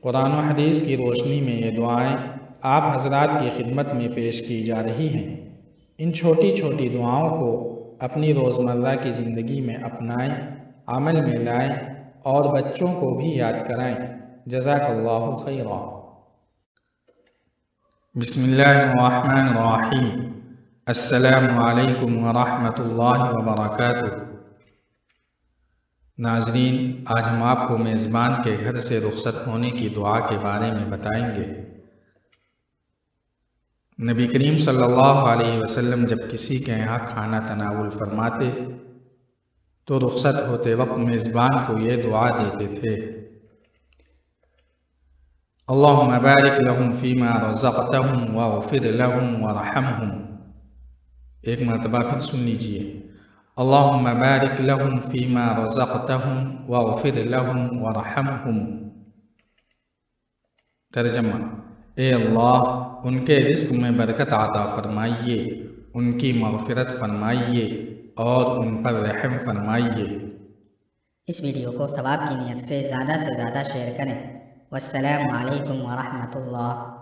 قرآن و حدیث کی روشنی میں یہ دعائیں آپ حضرات کی خدمت میں پیش کی جا رہی ہیں۔ ان چھوٹی چھوٹی دعاؤں کو اپنی روزمرہ کی زندگی میں اپنائیں، عمل میں لائیں اور بچوں کو بھی یاد کرائیں۔ جزاک اللہ خیرا۔ بسم اللہ الرحمن الرحیم۔ السلام علیکم ورحمۃ اللہ وبرکاتہ۔ ناظرین، آج ہم آپ کو میزبان کے گھر سے رخصت ہونے کی دعا کے بارے میں بتائیں گے۔ نبی کریم صلی اللہ علیہ وسلم جب کسی کے یہاں کھانا تناول فرماتے تو رخصت ہوتے وقت میزبان کو یہ دعا دیتے تھے: اللہم بارک لہم فیما رزقتہم واغفر لہم وارحمہم۔ ایک مرتبہ پھر سن لیجئے: اللہم بارک لہم فیما رزقتہم واغفر لہم وارحمہم۔ ترجمہ: اے اللہ، ان کے رزق میں برکت عطا فرمائیے، ان کی مغفرت فرمائیے اور ان پر رحم فرمائیے۔ اس ویڈیو کو ثواب کی نیت سے زیادہ شیئر کریں۔ والسلام علیکم ورحمۃ اللہ۔